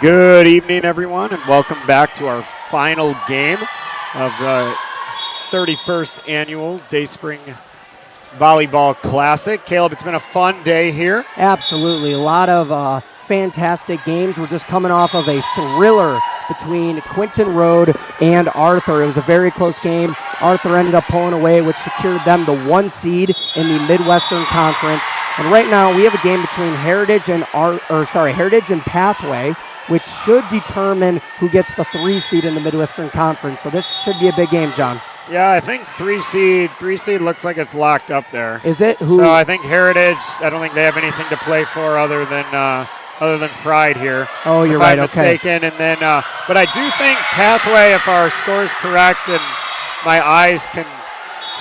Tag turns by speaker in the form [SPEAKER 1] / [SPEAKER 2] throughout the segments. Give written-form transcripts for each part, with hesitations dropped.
[SPEAKER 1] Good evening, everyone, and welcome back to our final game of the 31st Annual Dayspring Volleyball Classic. Caleb, it's been a fun day here.
[SPEAKER 2] Absolutely. A lot of fantastic games. We're just coming off of a thriller between Quinton Road and Arthur. It was a very close game. Arthur ended up pulling away, which secured them the 1 seed in the Midwestern Conference. And right now we have a game between Heritage and Pathway, which should determine who gets the 3 seed in the Midwestern Conference. So this should be a big game, John.
[SPEAKER 1] Yeah, I think 3 seed looks like it's locked up there.
[SPEAKER 2] Is it?
[SPEAKER 1] So I think Heritage, I don't think they have anything to play for other than pride here.
[SPEAKER 2] Oh, you're right.
[SPEAKER 1] If I'm mistaken. And then, but I do think Pathway, if our score is correct and my eyes can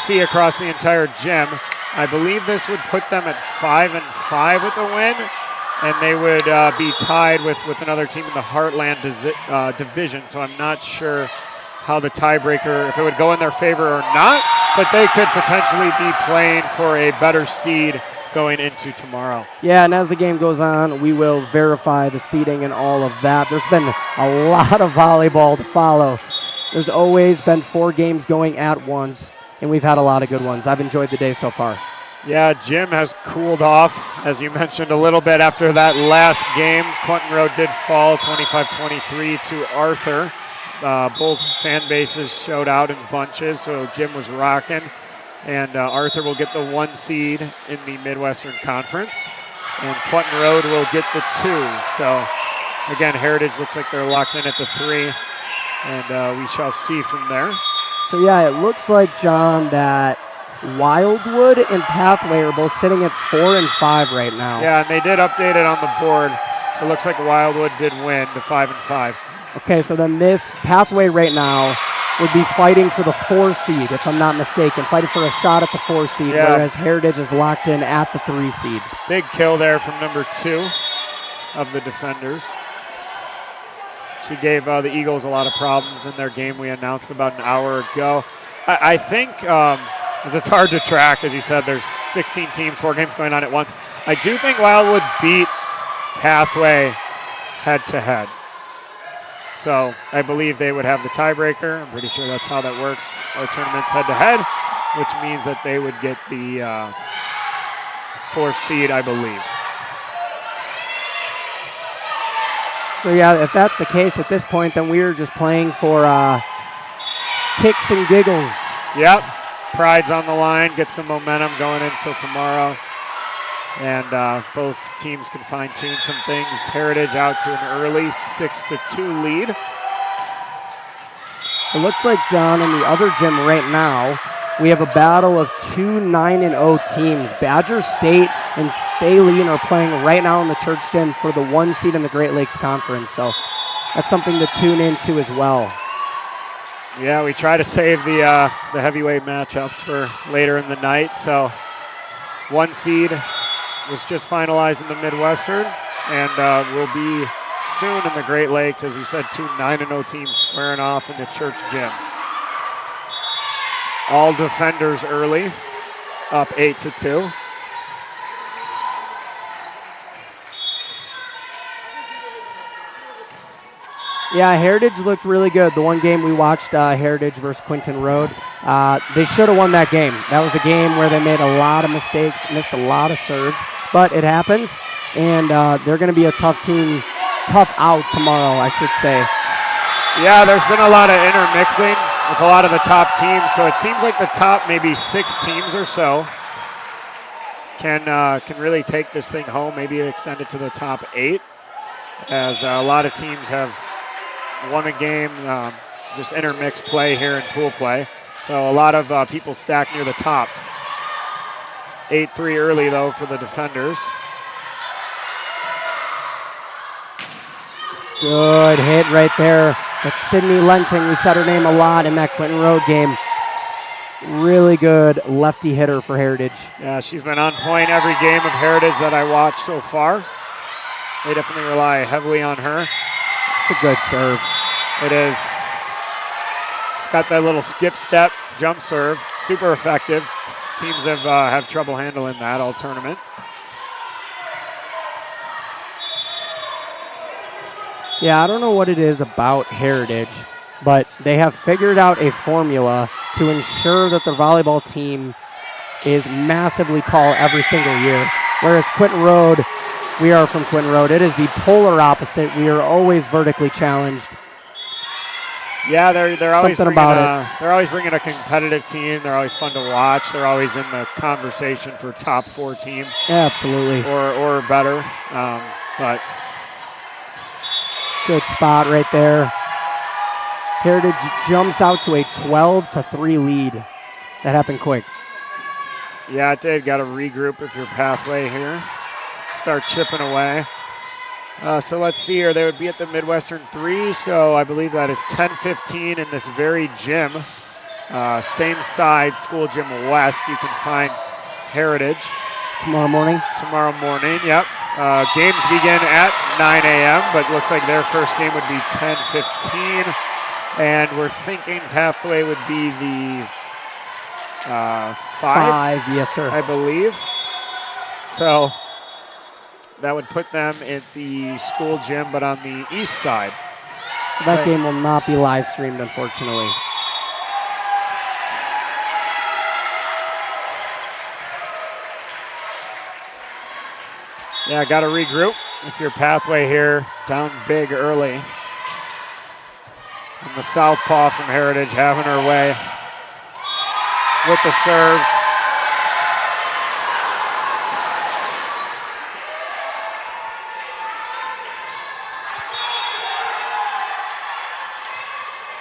[SPEAKER 1] see across the entire gym, I believe this would put them at 5-5 with the win. And they would be tied with another team in the Heartland division. So I'm not sure how the tiebreaker, if it would go in their favor or not, but they could potentially be playing for a better seed going into tomorrow.
[SPEAKER 2] Yeah, and as the game goes on, we will verify the seeding and all of that. There's been a lot of volleyball to follow. There's always been 4 games going at once, and we've had a lot of good ones. I've enjoyed the day so far.
[SPEAKER 1] Yeah, Jim has cooled off, as you mentioned, a little bit after that last game. Quinton Road did fall 25-23 to Arthur. Both fan bases showed out in bunches, so Jim was rocking. And Arthur will get the 1 seed in the Midwestern Conference. And Quinton Road will get the 2. So, again, Heritage looks like they're locked in at the 3. And we shall see from there.
[SPEAKER 2] So, yeah, it looks like, John, that Wildwood and Pathway are both sitting at 4 and 5 right now.
[SPEAKER 1] Yeah, and they did update it on the board. So it looks like Wildwood did win to 5 and 5.
[SPEAKER 2] Okay, so then this Pathway right now would be fighting for the 4 seed, if I'm not mistaken, fighting for a shot at the 4 seed, whereas Heritage is locked in at the 3 seed.
[SPEAKER 1] Big kill there from number 2 of the defenders. She gave the Eagles a lot of problems in their game we announced about an hour ago. I think, as it's hard to track, as you said, there's 16 teams, 4 games going on at once. I do think Wildwood beat Pathway head-to-head. So I believe they would have the tiebreaker. I'm pretty sure that's how that works. Our tournament's head-to-head, which means that they would get the 4th seed, I believe.
[SPEAKER 2] So, yeah, if that's the case at this point, then we're just playing for kicks and giggles.
[SPEAKER 1] Yep. Pride's on the line, get some momentum going until tomorrow. And both teams can fine-tune some things. Heritage out to an early 6-2 lead.
[SPEAKER 2] It looks like, John, in the other gym right now, we have a battle of 2 9-0 teams. Badger State and Saline are playing right now in the church gym for the 1 seed in the Great Lakes Conference. So that's something to tune into as well.
[SPEAKER 1] Yeah, we try to save the heavyweight matchups for later in the night. So 1 seed was just finalized in the Midwestern and will be soon in the Great Lakes. As you said, 2 9-0 teams squaring off in the church gym. All defenders early, up 8-2.
[SPEAKER 2] Yeah, Heritage looked really good. The one game we watched, Heritage versus Quinton Road, they should have won that game. That was a game where they made a lot of mistakes, missed a lot of serves, but it happens, and they're going to be a tough team, tough out tomorrow, I should say.
[SPEAKER 1] Yeah, there's been a lot of intermixing with a lot of the top teams, so it seems like the top maybe 6 teams or so can really take this thing home, maybe extend it to the top 8, as a lot of teams have won a game, just intermixed play here in pool play. So a lot of people stacked near the top. 8-3 early, though, for the defenders.
[SPEAKER 2] Good hit right there. That's Sydney Lenting. We said her name a lot in that Quinton Road game. Really good lefty hitter for Heritage.
[SPEAKER 1] Yeah, she's been on point every game of Heritage that I watched so far. They definitely rely heavily on her.
[SPEAKER 2] It's a good serve.
[SPEAKER 1] It is. It's got that little skip step jump serve. Super effective. Teams have trouble handling that all tournament.
[SPEAKER 2] Yeah, I don't know what it is about Heritage, but they have figured out a formula to ensure that their volleyball team is massively tall every single year. Whereas Quinton Road, we are from Quinton Road, it is the polar opposite. We are always vertically challenged.
[SPEAKER 1] Yeah, they're always
[SPEAKER 2] Something
[SPEAKER 1] bringing
[SPEAKER 2] about it.
[SPEAKER 1] They're always bringing a competitive team. They're always fun to watch. They're always in the conversation for top 4 team
[SPEAKER 2] Yeah, absolutely.
[SPEAKER 1] or better. But
[SPEAKER 2] Good spot right there. Heritage jumps out to a 12-3 lead. That happened quick.
[SPEAKER 1] yeah, it did. Got to regroup if your pathway here. Start chipping away. So let's see here. They would be at the Midwestern 3, so I believe that is 10:15 in this very gym. Same side, School Gym West. You can find Heritage
[SPEAKER 2] Tomorrow morning.
[SPEAKER 1] tomorrow morning. Yep. Games begin at 9 a.m., but looks like their first game would be 10:15. And we're thinking pathway would be the 5,
[SPEAKER 2] Yes, sir.
[SPEAKER 1] I believe. So that would put them at the school gym, but on the east side.
[SPEAKER 2] So that game will not be live streamed, unfortunately.
[SPEAKER 1] Yeah, got to regroup with your pathway here. Down big early. And the southpaw from Heritage having her way with the serves.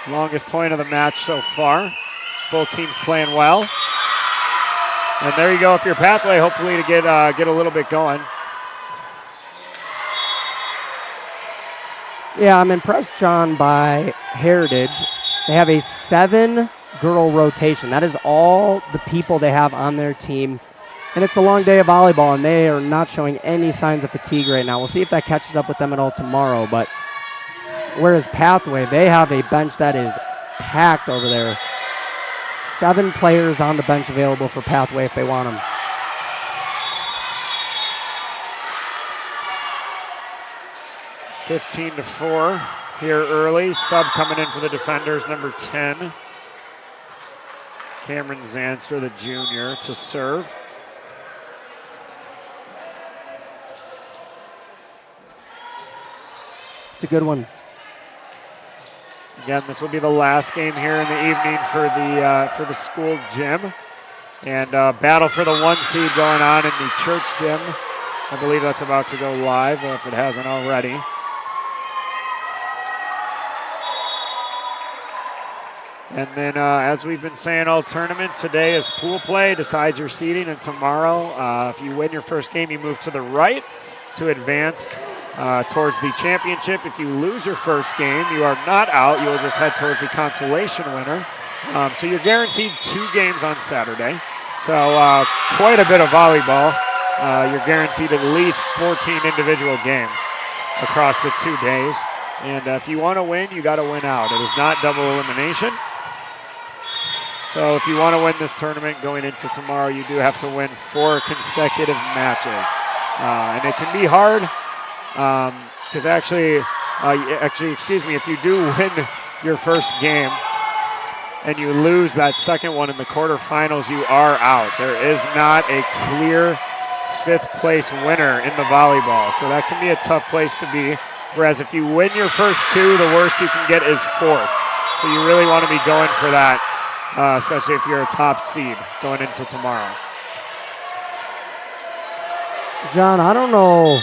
[SPEAKER 1] Longest point of the match so far. Both teams playing well. And there you go up your pathway, hopefully to get a little bit going.
[SPEAKER 2] Yeah, I'm impressed, John, by Heritage. They have a 7-girl rotation. That is all the people they have on their team. And it's a long day of volleyball, and they are not showing any signs of fatigue right now. We'll see if that catches up with them at all tomorrow. But whereas Pathway, they have a bench that is packed over there. 7 players on the bench available for Pathway if they want them.
[SPEAKER 1] (15-4) here early. Sub coming in for the defenders, number 10. Cameron Zanstra, the junior, to serve.
[SPEAKER 2] It's a good one.
[SPEAKER 1] Again, this will be the last game here in the evening for the school gym. And battle for the 1 seed going on in the church gym. I believe that's about to go live, if it hasn't already. And then, as we've been saying all tournament, today is pool play, decides your seeding, and tomorrow, if you win your first game, you move to the right to advance towards the championship. If you lose your first game, you are not out. You will just head towards the consolation winner. So you're guaranteed 2 games on Saturday. So quite a bit of volleyball. You're guaranteed at least 14 individual games across the 2 days. And if you want to win, you got to win out. It is not double elimination. So if you want to win this tournament going into tomorrow, you do have to win 4 consecutive matches. And it can be hard because actually, if you do win your first game and you lose that second one in the quarterfinals, you are out. There is not a clear 5th place winner in the volleyball. So that can be a tough place to be. Whereas if you win your first 2, the worst you can get is 4th. So you really want to be going for that. Especially if you're a top seed going into tomorrow.
[SPEAKER 2] John, I don't know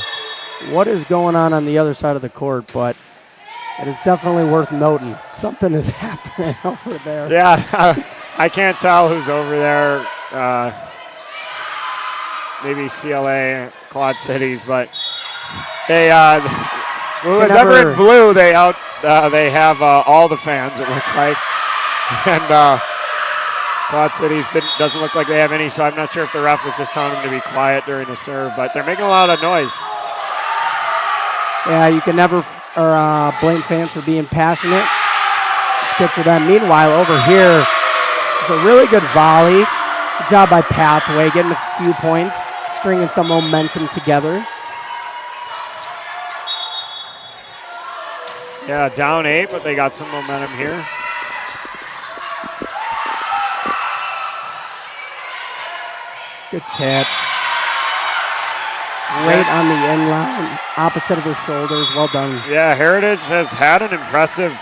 [SPEAKER 2] what is going on the other side of the court, but it is definitely worth noting. Something is happening over there.
[SPEAKER 1] Yeah, I can't tell who's over there. Maybe CLA, Quad Cities, but they who's ever in blue, they have all the fans, it looks like. And Quad Cities doesn't look like they have any, so I'm not sure if the ref was just telling them to be quiet during the serve, but they're making a lot of noise.
[SPEAKER 2] Yeah, you can never blame fans for being passionate. It's good for them. Meanwhile, over here, it's a really good volley. Good job by Pathway, getting a few points, stringing some momentum together.
[SPEAKER 1] Yeah, down 8, but they got some momentum here.
[SPEAKER 2] Good tip. Right on the end line, opposite of their shoulders. Well done.
[SPEAKER 1] Yeah, Heritage has had an impressive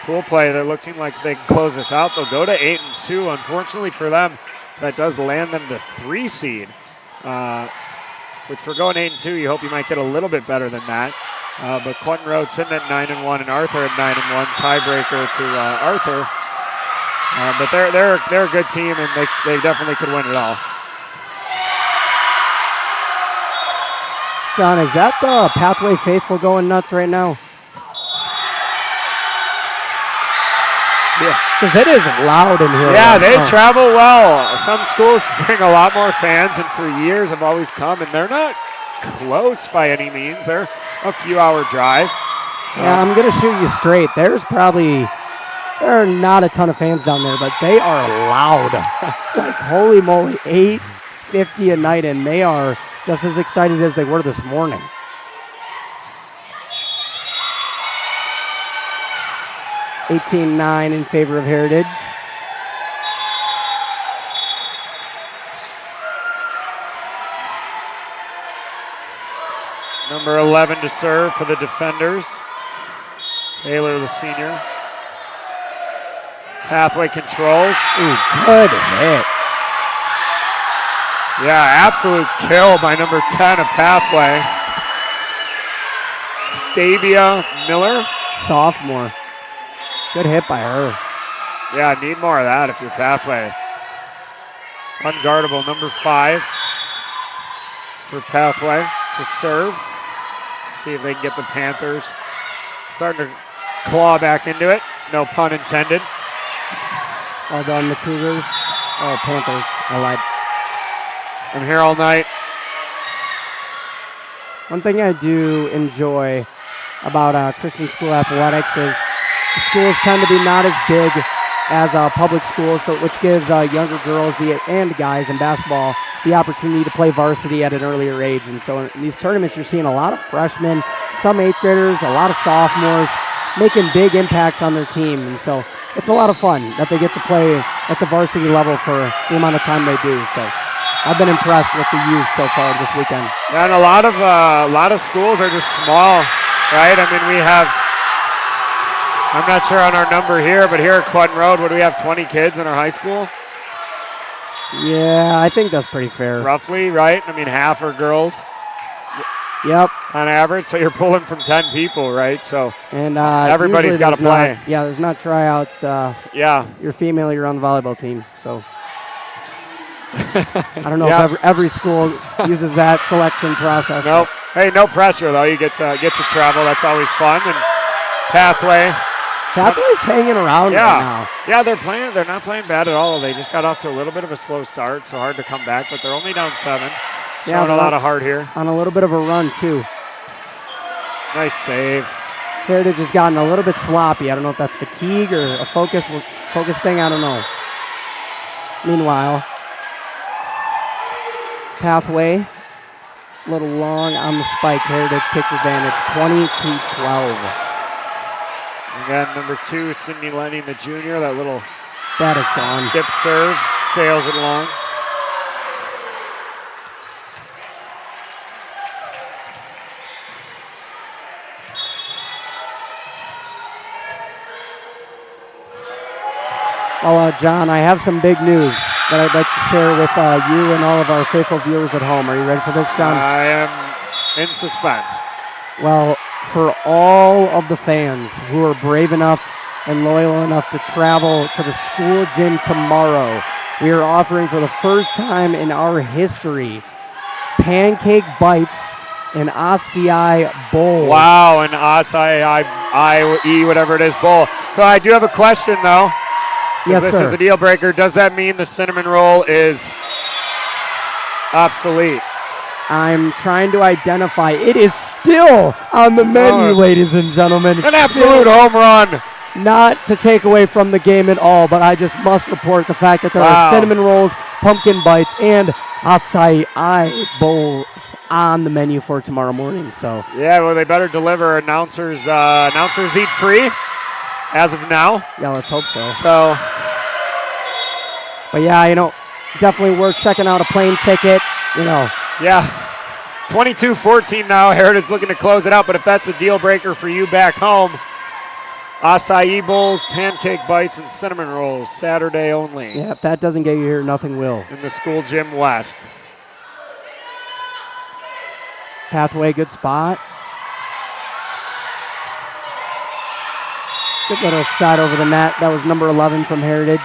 [SPEAKER 1] pool play. They're looking like they can close this out. They'll go to 8-2. Unfortunately for them, that does land them the 3 seed. Which for going 8-2, you hope you might get a little bit better than that. But Quentin Road sitting at 9-1 and Arthur at 9-1, tiebreaker to Arthur. But they're a good team and they definitely could win it all.
[SPEAKER 2] John, is that the Pathway faithful going nuts right now?
[SPEAKER 1] Yeah.
[SPEAKER 2] Because it is loud in here.
[SPEAKER 1] Yeah, they travel well. Some schools bring a lot more fans, and for years have always come, and they're not close by any means. They're a few-hour drive.
[SPEAKER 2] Yeah, I'm going to shoot you straight. There are not a ton of fans down there, but they are loud. Like, holy moly, 850 a night, and they are just as excited as they were this morning. (18-9) in favor of Heritage.
[SPEAKER 1] Number 11 to serve for the defenders. Taylor, the senior. Pathway controls.
[SPEAKER 2] Ooh, good hit.
[SPEAKER 1] Yeah, absolute kill by number 10 of Pathway. Stavia Miller.
[SPEAKER 2] Sophomore. Good hit by her.
[SPEAKER 1] Yeah, need more of that if you're Pathway. Unguardable, number 5 for Pathway to serve. See if they can get the Panthers starting to claw back into it. No pun intended.
[SPEAKER 2] Well done, the Cougars. Oh, Panthers. I lied.
[SPEAKER 1] I'm here all night.
[SPEAKER 2] One thing I do enjoy about Christian school athletics is the schools tend to be not as big as public schools, so which gives younger girls and guys in basketball the opportunity to play varsity at an earlier age. And so in these tournaments, you're seeing a lot of freshmen, some 8th graders, a lot of sophomores making big impacts on their team. And so it's a lot of fun that they get to play at the varsity level for the amount of time they do. So I've been impressed with the youth so far this weekend.
[SPEAKER 1] Yeah, and a lot of schools are just small, right? I mean, we have, I'm not sure on our number here, but here at Quentin Road, what do we have, 20 kids in our high school?
[SPEAKER 2] Yeah, I think that's pretty fair.
[SPEAKER 1] Roughly, right? I mean, half are girls.
[SPEAKER 2] Yep.
[SPEAKER 1] On average, so you're pulling from 10 people, right? So
[SPEAKER 2] and
[SPEAKER 1] everybody's got to play.
[SPEAKER 2] There's not tryouts.
[SPEAKER 1] Yeah.
[SPEAKER 2] You're female, you're on the volleyball team, so. I don't know if every school uses that selection process.
[SPEAKER 1] Nope. Hey, no pressure though. You get to travel. That's always fun. And Pathway's
[SPEAKER 2] hanging around right now.
[SPEAKER 1] Yeah, they're not playing bad at all. They just got off to a little bit of a slow start, so hard to come back. But they're only down 7. Showing a lot of heart here.
[SPEAKER 2] On a little bit of a run too.
[SPEAKER 1] Nice save.
[SPEAKER 2] Heritage has gotten a little bit sloppy. I don't know if that's fatigue or a focus thing. I don't know. Meanwhile, Pathway, a little long on the spike. Heritage takes advantage, 20-12.
[SPEAKER 1] Again, number 2, Sydney Lenning, the junior. That little
[SPEAKER 2] skip
[SPEAKER 1] serve, sails it along.
[SPEAKER 2] Well, John, I have some big news that I'd like to share with you and all of our faithful viewers at home. Are you ready for this, John?
[SPEAKER 1] I am in suspense.
[SPEAKER 2] Well, for all of the fans who are brave enough and loyal enough to travel to the school gym tomorrow, we are offering for the first time in our history Pancake Bites and Acai Bowl.
[SPEAKER 1] Wow, an Acai whatever it is bowl. So I do have a question though.
[SPEAKER 2] Yes,
[SPEAKER 1] this
[SPEAKER 2] sir.
[SPEAKER 1] is a deal breaker. Does that mean the cinnamon roll is obsolete?
[SPEAKER 2] I'm trying to identify. It is still on the menu, ladies and gentlemen.
[SPEAKER 1] An absolute home run.
[SPEAKER 2] Not to take away from the game at all, but I just must report the fact that there are cinnamon rolls, pumpkin bites, and acai bowls on the menu for tomorrow morning. So
[SPEAKER 1] Yeah, well, they better deliver. Announcers eat free as of now.
[SPEAKER 2] yeah, let's hope so.
[SPEAKER 1] So,
[SPEAKER 2] But yeah, definitely worth checking out a plane ticket.
[SPEAKER 1] yeah, 22-14 now. Heritage looking to close it out, but if that's a deal breaker for you back home, acai bowls, pancake bites, and cinnamon rolls, Saturday only
[SPEAKER 2] Yeah, if that doesn't get you here, nothing will.
[SPEAKER 1] in the School Gym West.
[SPEAKER 2] Pathway, good spot. Good little side over the net. That was number 11 from Heritage.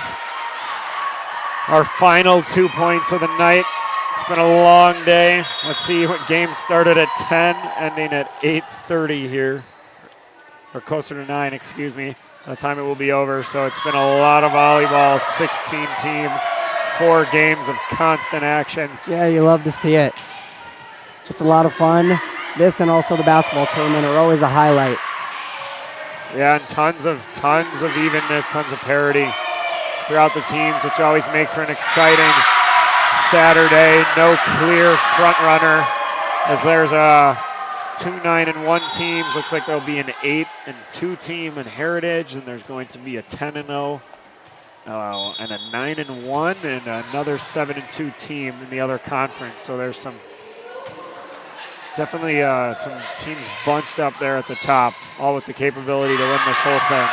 [SPEAKER 1] Our final 2 points of the night. It's been a long day. Let's see what game started at 10, ending at 8:30 here. Or closer to 9, excuse me. By the time it will be over. So it's been a lot of volleyball, 16 teams, 4 games of constant action.
[SPEAKER 2] Yeah, you love to see it. It's a lot of fun. This and also the basketball tournament are always a highlight.
[SPEAKER 1] Yeah, and tons of evenness, tons of parity throughout the teams, which always makes for an exciting Saturday. No clear front runner, as there's a 2-9-1 teams. Looks like there'll be an 8-2 team in Heritage, and there's going to be a 10-0 and a 9-1 and another 7-2 team in the other conference. So there's definitely some teams bunched up there at the top, all with the capability to win this whole thing.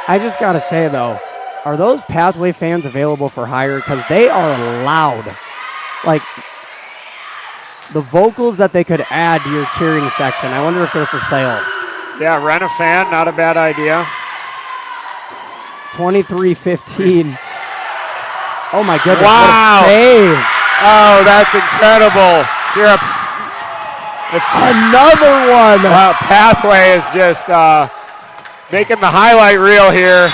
[SPEAKER 2] I just got to say, though, are those Pathway fans available for hire? Because they are loud. Like, the vocals that they could add to your cheering section, I wonder if they're for sale.
[SPEAKER 1] Yeah, rent a fan, not a bad idea.
[SPEAKER 2] 23-15. Oh, my goodness.
[SPEAKER 1] Wow.
[SPEAKER 2] What a save.
[SPEAKER 1] Oh, that's incredible.
[SPEAKER 2] Another one.
[SPEAKER 1] Pathway is just making the highlight reel here.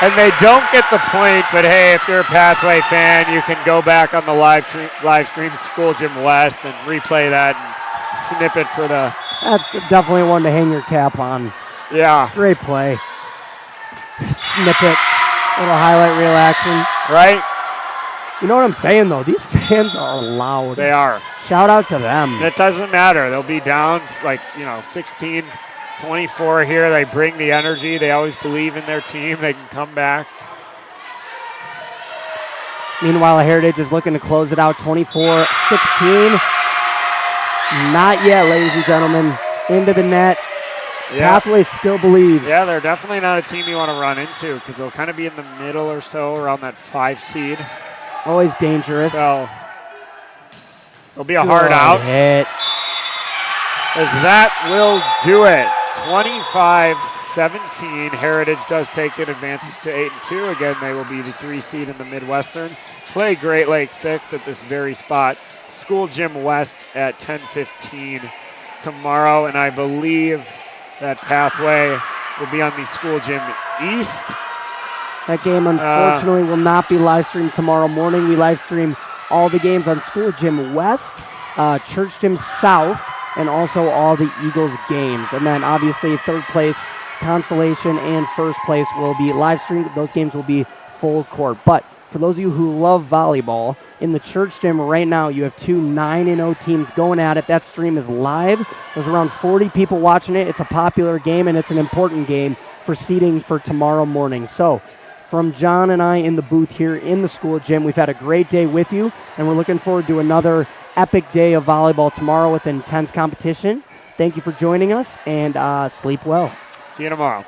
[SPEAKER 1] And they don't get the point, but hey, if you're a Pathway fan, you can go back on the live stream School Gym West and replay that and snip it for the...
[SPEAKER 2] That's definitely one to hang your cap on.
[SPEAKER 1] Yeah.
[SPEAKER 2] Great play. Snippet. Little highlight reel action.
[SPEAKER 1] Right?
[SPEAKER 2] You know what I'm saying, though? These fans are loud.
[SPEAKER 1] They are.
[SPEAKER 2] Shout out to them.
[SPEAKER 1] It doesn't matter. They'll be down, 16-24 here. They bring the energy. They always believe in their team. They can come back.
[SPEAKER 2] Meanwhile, Heritage is looking to close it out 24-16. Not yet, ladies and gentlemen. Into the net.
[SPEAKER 1] Yeah.
[SPEAKER 2] Pathway still believes.
[SPEAKER 1] Yeah, they're definitely not a team you want to run into because they'll kind of be in the middle or so around that 5 seed.
[SPEAKER 2] Always dangerous.
[SPEAKER 1] So it'll be a hard out.
[SPEAKER 2] Hit.
[SPEAKER 1] As that will do it. 25-17. Heritage does take it, advances to 8-2. Again, they will be the 3 seed in the Midwestern. Play Great Lakes 6 at this very spot. School Gym West at 10:15 tomorrow, and I believe that Pathway will be on the School Gym East.
[SPEAKER 2] That game, unfortunately, will not be live streamed tomorrow morning. We live stream all the games on School Gym West, Church Gym South, and also all the Eagles games. And then, obviously, third place, Consolation, and first place will be live streamed. Those games will be full court. But for those of you who love volleyball, in the Church Gym right now, you have 2 9-0 teams going at it. That stream is live. There's around 40 people watching it. It's a popular game, and it's an important game for seeding for tomorrow morning. So, from John and I in the booth here in the School Gym, we've had a great day with you, and we're looking forward to another epic day of volleyball tomorrow with intense competition. Thank you for joining us, and sleep well.
[SPEAKER 1] See you tomorrow.